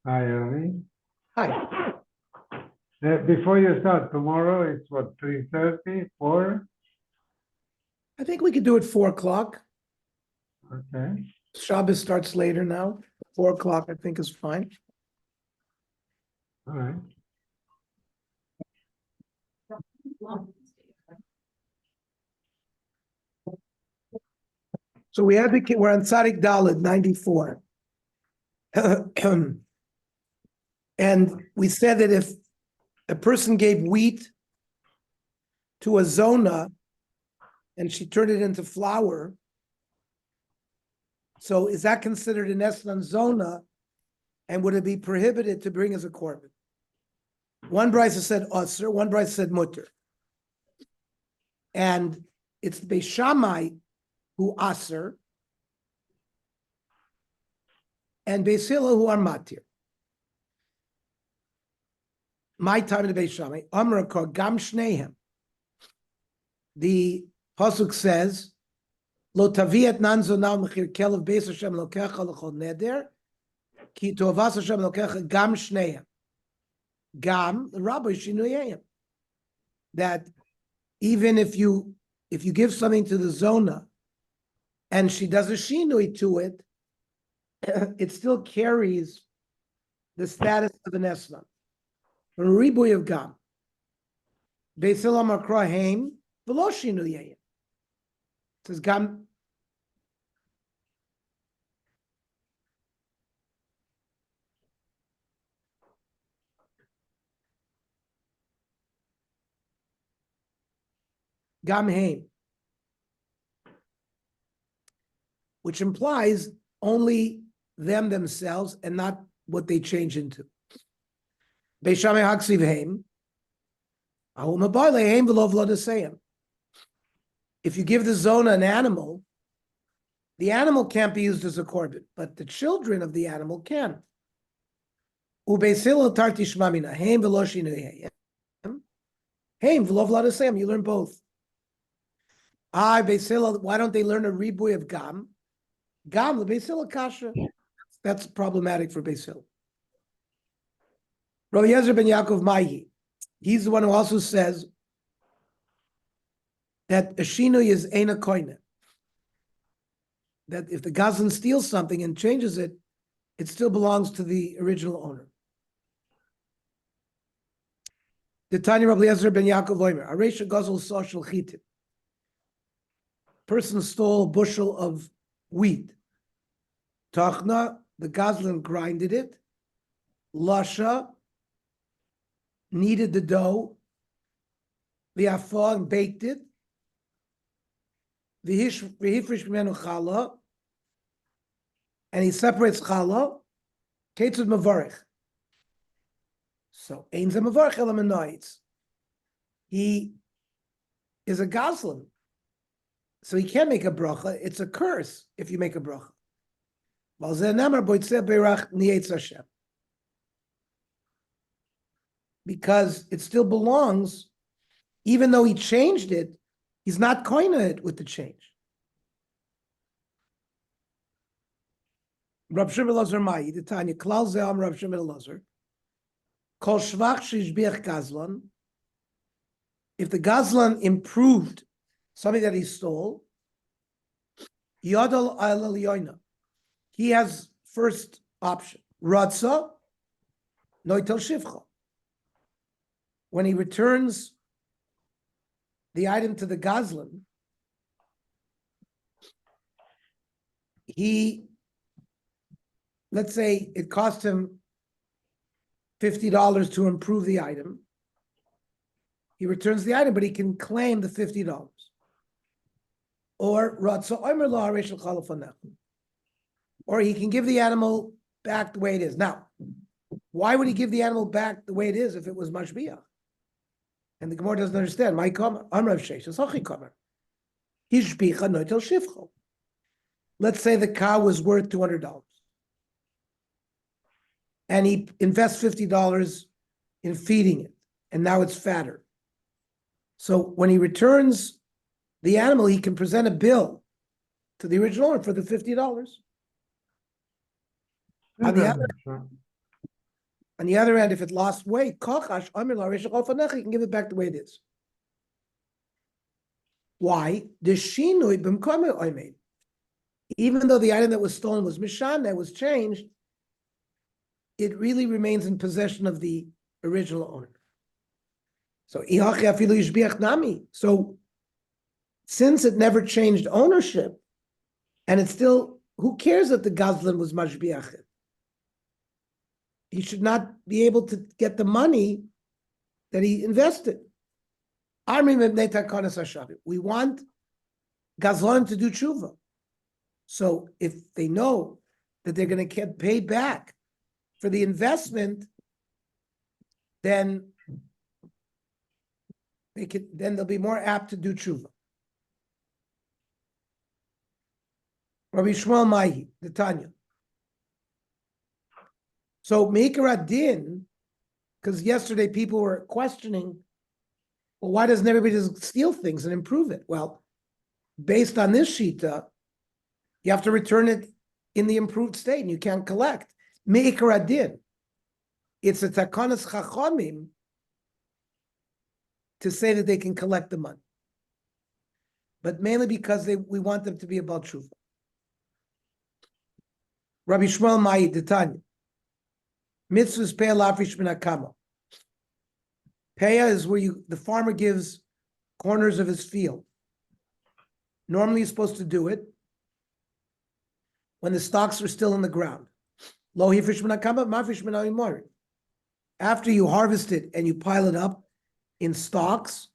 Hi, Yomi. Hi. Before you start, tomorrow it's what, 3:30, 4? I think we could do it 4:00. Okay. Shabbos starts later now. 4:00, I think, is fine. All right. So we're on Tzadik Daled 94. And we said that if a person gave wheat to a zona and she turned it into flour, so is that considered an Eslan zona? And would it be prohibited to bring as a korban? One brisa said usr, one brisa said mutter. And it's the Beis Shammai who asr, and Beis Hillel who are matir. My time in the Beis Shammai, Amra Kor Gam Shnehem. The pasuk says, "Lo taviet nanzo now mechir kelev beis Hashem lokecha lechol neder, ki tovas Hashem lokecha gam shnehem." Gam, the rabbi shinuyayim. That even if you give something to the zona, and she does a shinui to it, it still carries the status of an eslan. A ribuy of gam. Beis Hillel makra heim v'lo shinuyayim. Says gam. Gam heim, which implies only them themselves and not what they change into. Beis Shammai haksiv heim, ahu mabayle heim v'lo v'lo desayim. If you give the zona an animal, the animal can't be used as a korban, but the children of the animal can. Ubeis Hillel tarti shmamina heim v'lo shinui heim v'lo v'lo desayim. You learn both. Beis Hillel, why don't they learn a ribuy of gam? Gam, the Beis Hillel kasha. That's problematic for Beis Hillel. Rabbi Yezer ben Yaakov Maihi, he's the one who also says that a shinui is eina koine. That if the gazlan steals something and changes it, it still belongs to the original owner. The Tanya Rabbi Yezer ben Yaakov Oimer, Aresha Gazel Social Chitin. Person stole a bushel of wheat. Tachna, the gazlan grinded it. Lasha kneaded the dough. V'afah, and baked it. V'hifrish mimenu chala, and he separates chala. Ketzud mavarich. So ein ze mavarich elam enoitz. He is a gazlan. So he can't make a bracha. It's a curse if you make a bracha. Because it still belongs, even though he changed it, he's not koina it with the change. Rab Shimon Elazar Mai, the Tanya, Klal Ze'am Rab Shimon Elazar, Kol Shvach Shishbiach Gazlan, if the Gazlan improved something that he stole, Yadal Al Yoina, he has first option. Ratza, Noitel Shivcha. When he returns the item to the Gazlan, let's say it cost him $50 to improve the item. He returns the item, but he can claim the $50. Or he can give the animal back the way it is. Now, why would he give the animal back the way it is if it was mashbiach? And the Gemara doesn't understand. My comment, Amrav Sheish, it's Hachi comment. Hishbicha noitel shivcho. Let's say the cow was worth $200. And he invests $50 in feeding it, and now it's fatter. So when he returns the animal, he can present a bill to the original owner for the $50. On the other end, if it lost weight, you can give it back the way it is. Why? Even though the item that was stolen was mishan, that was changed, it really remains in possession of the original owner. So, since it never changed ownership, and it's still, who cares that the Gazlan was mashbiach? He should not be able to get the money that he invested. We want Gazlan to do tshuva. So if they know that they're going to get paid back for the investment, then they'll be more apt to do tshuva. Rabbi Shmuel Mahi, the Tanya. So Meikar Din, because yesterday people were questioning, well, why doesn't everybody just steal things and improve it? Well, based on this shita, you have to return it in the improved state, and you can't collect. Meikar Din. It's a takanas chachamim to say that they can collect the money, but mainly because we want them to be about tshuva. Rabbi Shmuel Ma'i, the Tanya. Mitzvahs peah lafrish min hakama. Peah is where the farmer gives corners of his field. Normally, he's supposed to do it when the stalks are still in the ground. Lo hifrish min hakama, mafrish min ha'imori. After you harvest it and you pile it up in stalks,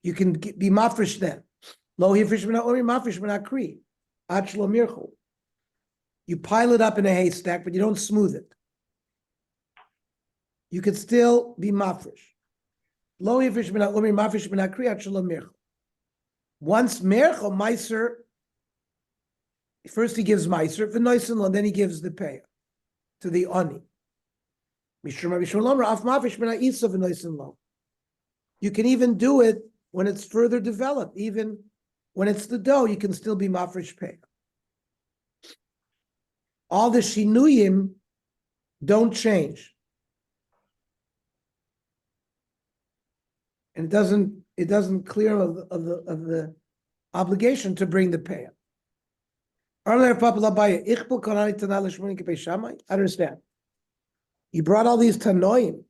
you can be mafresh then. Lo hifrish min ha'ori, mafrish min ha'kri. Ach lo mirchu. You pile it up in a haystack, but you don't smooth it. You could still be mafresh. Lo hifrish min ha'ori, mafrish min ha'kri, ach lo mirchu. Once mercho, meiser, first he gives meiser, v'noisen, and then he gives the payah to the oni. You can even do it when it's further developed. Even when it's the dough, you can still be mafresh pay. All the shinuyim don't change. And it doesn't clear of the obligation to bring the pay. I understand. You brought all these Tanoim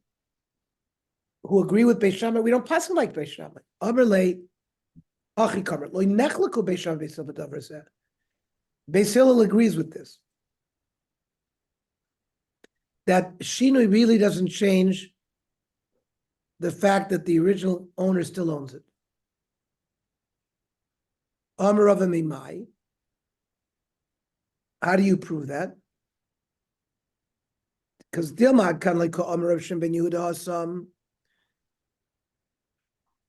who agree with Beis Shammai. We don't pass them like Beis Shammai. Amarle, Achi Kamer, Lo Nechlaku Beis Shammai Beis Hillel B'Davar Zeh. Beis Hillel agrees with this. That Shinui really doesn't change the fact that the original owner still owns it. Amar Rav Mimai. How do you prove that? Because Dilmad kind of like Amar Rav Shem ben Yehuda Hasam,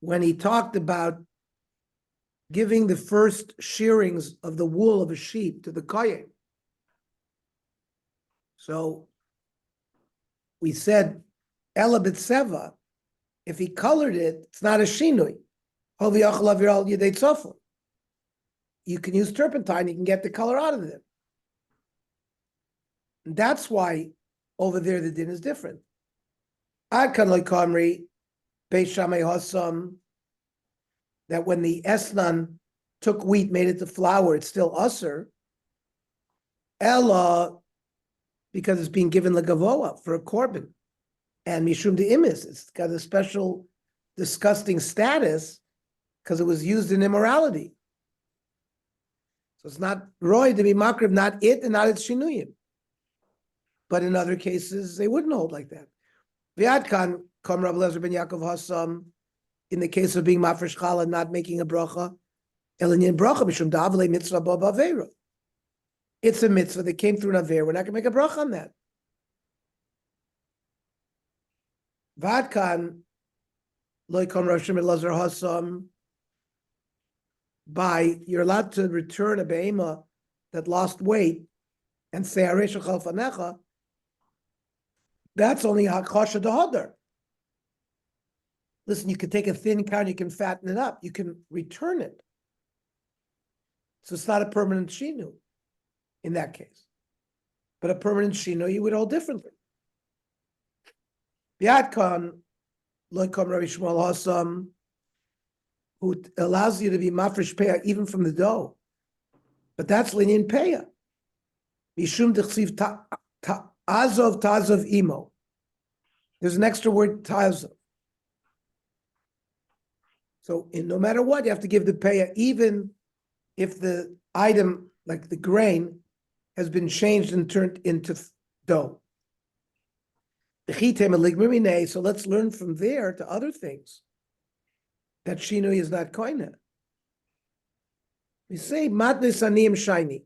when he talked about giving the first shearings of the wool of a sheep to the kohen. So we said Ela B'Tseva, if he colored it, it's not a shinui. You can use turpentine, you can get the color out of it. And that's why over there the din is different. Adkan like Kamri, Beis Shammai Hasam, that when the Esnan took wheat, made it to flour, it's still usser. Ella, because it's being given legavoa for a korban. And Mishum de Imis, it's got a special disgusting status because it was used in immorality. So it's not roy to be makrib, not it and not its shinuyim. But in other cases, they wouldn't hold like that. V'adkan, Kam Rabbi Lezer ben Yaakov Hasam, in the case of being mafresh challah, not making a bracha, elinyan bracha mishum davle mitzvah bo b'aveira. It's a mitzvah that came through an aver. We're not going to make a bracha on that. V'adkan, lo Kam Rav Shimon Lezer Hasam, you're allowed to return a be'ema that lost weight and say aresh chal fanecha. That's only hakasha dehadar. Listen, you can take a thin cow, you can fatten it up, you can return it. So it's not a permanent shinu in that case. But a permanent shinu, you would hold differently. Biatkan, loikom Rabbi Shmuel Hassam, who allows you to be mafresh peah even from the dough. But that's linyan peah. Mishum dechsiv azov tazov imo. There's an extra word, tazov. So no matter what, you have to give the peah, even if the item, like the grain, has been changed and turned into dough. So let's learn from there to other things that shinui is not koina. We say matnes aniyim shiny.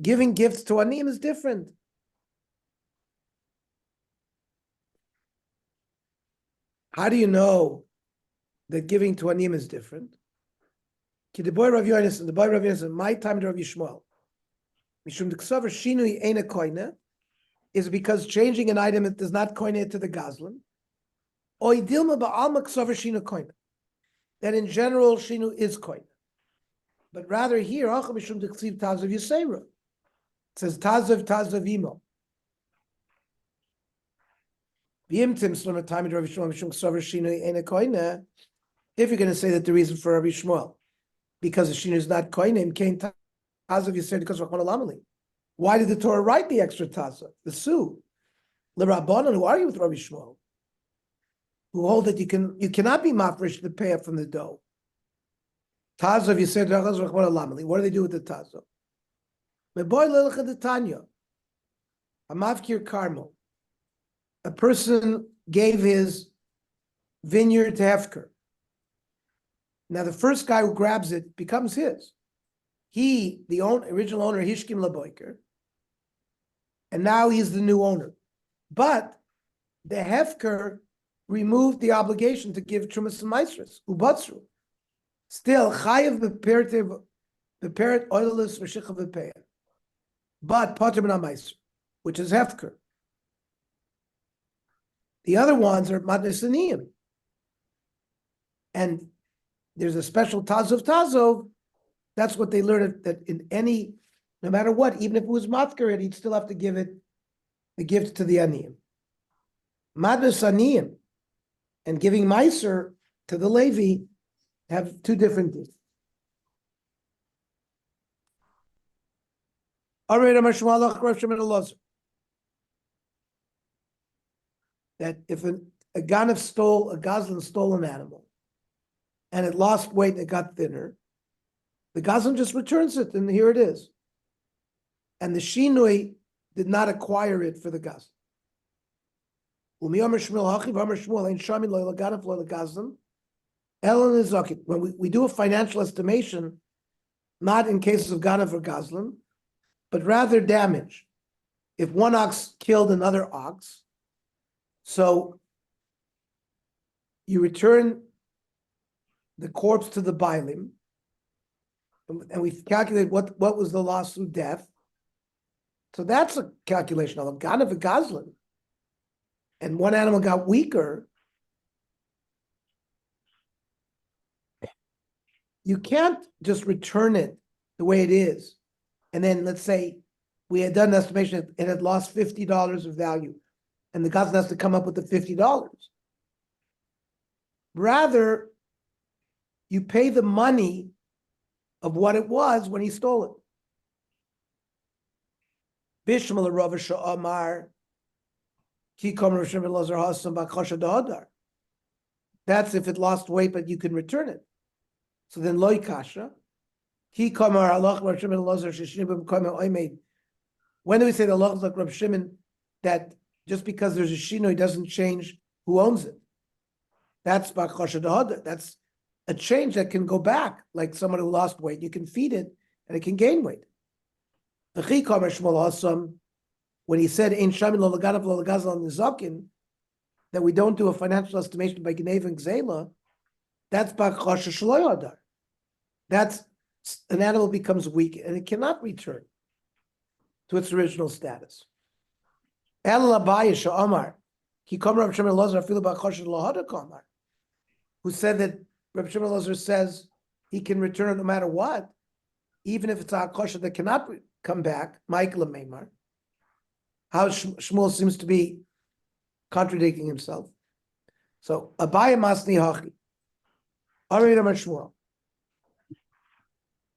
Giving gifts to aniyim is different. How do you know that giving to aniyim is different? The boy Rav Yonis, my time to Rav Yishmael. Mishum d'ksaver shinui eina koina is because changing an item that does not koina to the gazlan. Oy dilma ba'alma ksaver shinu koina. That in general shinu is koina. But rather here, acha mishum d'ksiv tazav yisera. It says tazav imo. V'yimtim slema time to Rav Yishmael mishum ksaver shinui eina koina. If you're going to say that the reason for Rav Yishmael because the shinu is not koinim, came tazav yisera because of Lamali. Why did the Torah write the extra tazav? The su, the Rabbanan who argue with Rabbi Shmuel, who hold that you cannot be mafresh the peah from the dough. Tazav yisera because of Lamali. What do they do with the tazav? Meboy lelecha de Tanya, a mafkir karmel. A person gave his vineyard to Hefker. Now the first guy who grabs it becomes his. He, the original owner, Hishkim Laboiker, and now he's the new owner. But the Hefker removed the obligation to give Trumas and Maestras, Ubatzru. Still, Chayev beperet oileless v'shicha v'peya. But Potter ben Maestr, which is Hefker. The other ones are Madnesaniyim. And there's a special Tazov. That's what they learned, that in any, no matter what, even if it was Matkar, he'd still have to give it, the gift to the Aniyim. Madras Aniyim and giving Meiser to the Levi have two different things. That if a Ganav stole, a Goslin stole an animal, and it lost weight and it got thinner, the Goslin just returns it, and here it is. And the Shinui did not acquire it for the Goslin. When we do a financial estimation, not in cases of Ganav or Goslin, but rather damage. If one ox killed another ox, so you return the corpse to the Bailim, and we calculate what was the loss through death. So that's a calculation of Ganav and Goslin. And one animal got weaker. You can't just return it the way it is. And then let's say we had done an estimation, it had lost $50 of value, and the Goslin has to come up with the $50. Rather, you pay the money of what it was when he stole it. Bishmal Rav Sha'amar Ki Kom Rav Shimon Lazar Hasam Bakasha Dahadar. That's if it lost weight, but you can return it. So then Loi Kasha. Ki Kamar Allah Rav Shimon Lazar Shishim B'Kama Oimed. When do we say the Allah is like Rav Shimon, that just because there's a Shino, he doesn't change who owns it? That's Bakasha Dahadar. That's a change that can go back, like someone who lost weight. You can feed it, and it can gain weight. When he said "Ein shamin lo laganav lo lagazal nizakin," that we don't do a financial estimation by Gneva and Gzela, that's b'chasha shelo yadar. That's an animal becomes weak and it cannot return to its original status. El Abaye she'amar ki kam Rav Shimon Lazar afilu b'chasha lo hada kamar, who said that Rav Shimon Lazar says he can return it no matter what. even if it's a kosher that cannot come back, Michael Meimar. How Shmuel seems to be contradicting himself. So Abaya Masni Hachi. Amri Amar Shmuel.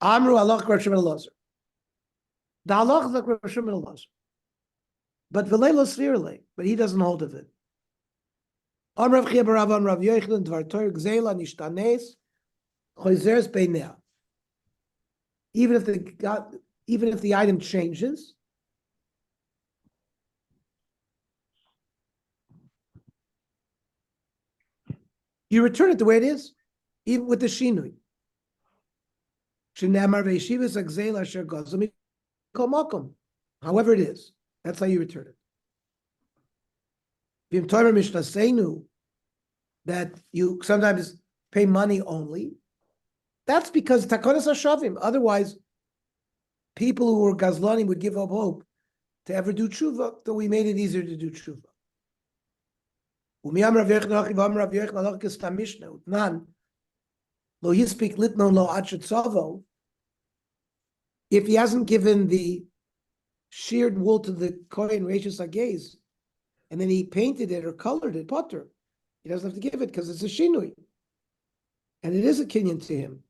Amru Allah Rashim Elazar. The halach is like Rashim Elazar. But V'leilo Svirle, but he doesn't hold of it. Amrav Chia Barav Amrav Yochanan Dvar Torah Gzeila Nishtanes Choizeres Beinea. Even if the item changes, you return it the way it is, even with the shinui. However it is, that's how you return it. That you sometimes pay money only. That's because takonas hashavim. Otherwise, people who were gazlanim would give up hope to ever do tshuva, though we made it easier to do tshuva. If he hasn't given the sheared wool to the kohen Reishis Hagez, and then he painted it or colored it, potter, he doesn't have to give it because it's a shinui, and it is a kinyan to him.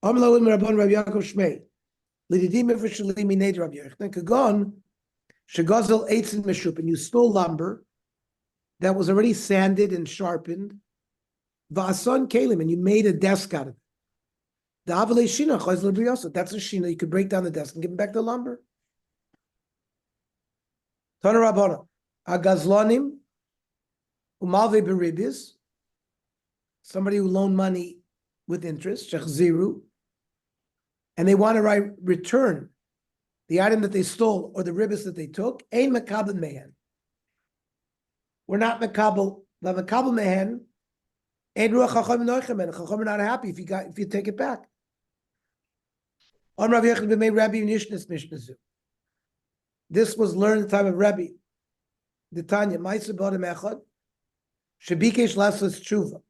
And you stole lumber that was already sanded and sharpened, and you made a desk out of it. That's a shina. You could break down the desk and give him back the lumber. Tana Rabbana, agazlanim umalve beribis, somebody who loaned money with interest, shechziru, and they want to return the item that they stole or the ribis that they took. Ein mekabel mehen. We're not mekabel. The mekabel mehen. Ein ruach chacham noichem mehen. Chacham are not happy if you take it back. On Rav Yechon b'mei Rabbi Nishnas Mishnazu. This was learned at the time of Rabbi. The Tanya, Ma'aseh b'adam echad, shebikesh lasas tshuva.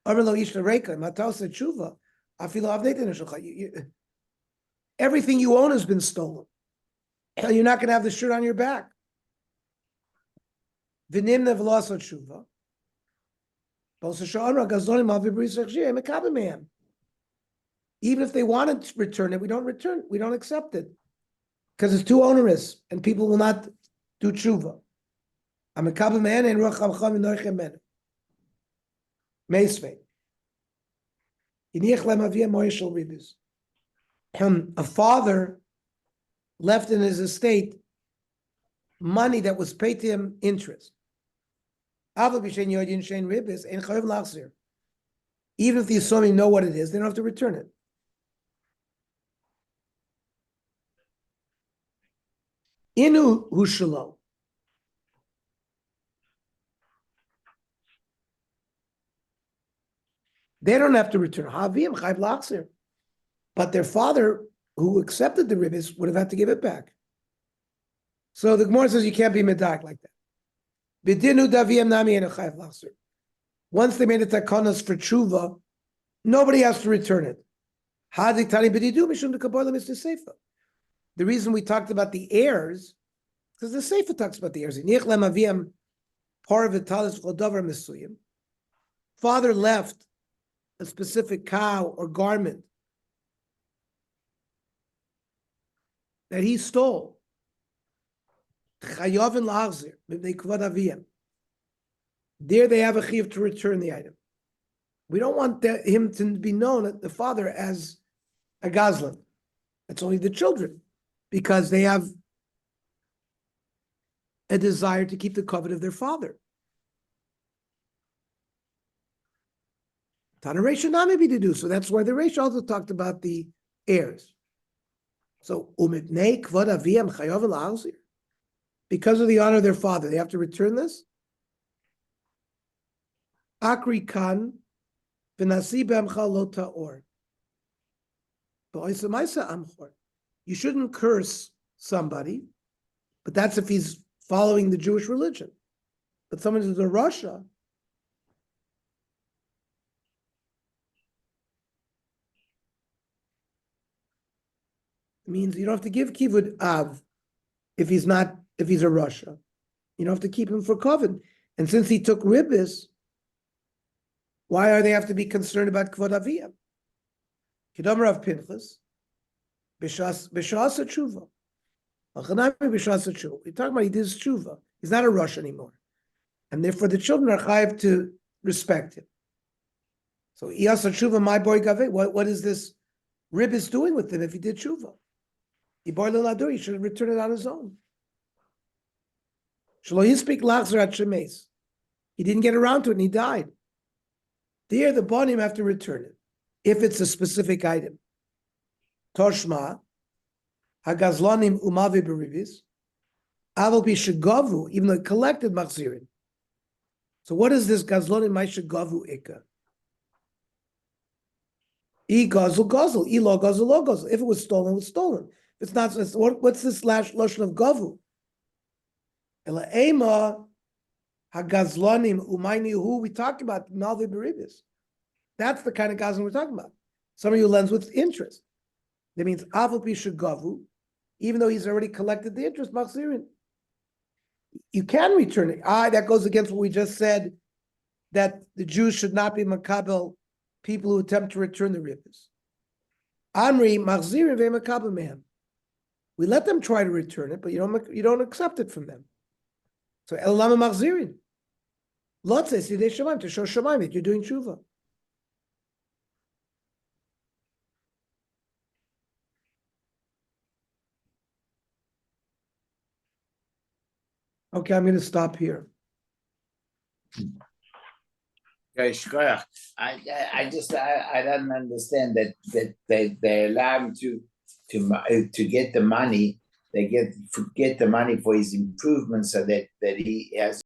Amar lo ish l'reika, matal said tshuva, afilo avnei teneshulcha. Everything you own has been stolen. And you're not going to have the shirt on your back. V'nimna v'lo asot tshuva. B'osa sha'amra gazonim avi b'risach shir, mekabel mehem. Even if they wanted to return it, we don't accept it. Because it's too onerous, and people will not do tshuva. A father left in his estate money that was paid to him interest. Even if the Yomi know what it is, they don't have to return it. Inu hushalo. They don't have to return. Havim chayv lachzir. But their father, who accepted the ribis, would have had to give it back. So the Gemara says you can't be medak like that. Bidinu daviyam nami enu chayv lachzir. Once they made a takonos for tshuva, nobody has to return it. Hadik tani b'didu mishum dekabolim is the sefer. The reason we talked about the heirs, because the Sefer talks about the heirs. Father left a specific cow or garment that he stole. There they have a chiyuv to return the item. We don't want him to be known, the father, as a gazlan. It's only the children, because they have a desire to keep the covenant of their father. Tana Reisha not maybe to do so. That's why the Reisha also talked about the heirs. So umitnei kvod aviyam chayav l'achzir, because of the honor of their father, they have to return this. Akri kan v'nasi b'amcha lo ta'or. Ba'oisa ma'isa amchor. You shouldn't curse somebody, but that's if he's following the Jewish religion. But someone who's a Russia, means you don't have to give kivud av if he's a Russia. You don't have to keep him for kavod. And since he took ribbis, why are they have to be concerned about kvod aviyah? Kidam Rav Pinchas, b'shas tshuva. We're talking about he did his tshuva. He's not a Rush anymore. And therefore the children are chayav to respect him. So Iyasa tshuva, my boy Gave, what is this ribbis doing with him if he did tshuva? He should have returned it on his own. He didn't get around to it and he died. There, the bonim have to return it if it's a specific item. Toshma, hagazlanim umavi beribis, aval b'shegavu, even though it collected machzirin. So what is this gazlanim ma'shegavu ikka? E gazel gazel, e lo gazel lo gazel. If it was stolen, it was stolen. If it's not, what's this lashon of gavu? Ela ema hagazlanim umayni who we talked about malvi beribis. That's the kind of gazlan we're talking about. Somebody who lends with interest. That means aval b'shegavu, even though he's already collected the interest, machzirin. You can return it. That goes against what we just said, that the Jews should not be makabel people who attempt to return the ribbis. Amri machzirin ve'makabel mehem. We let them try to return it, but you don't accept it from them. So el lama machzirin. Lot says yidei shamayim, to show shamayim that you're doing tshuva. Okay, I'm going to stop here. Okay, shkoyach. I don't understand that they allow him to get the money. They get the money for his improvements, so that he has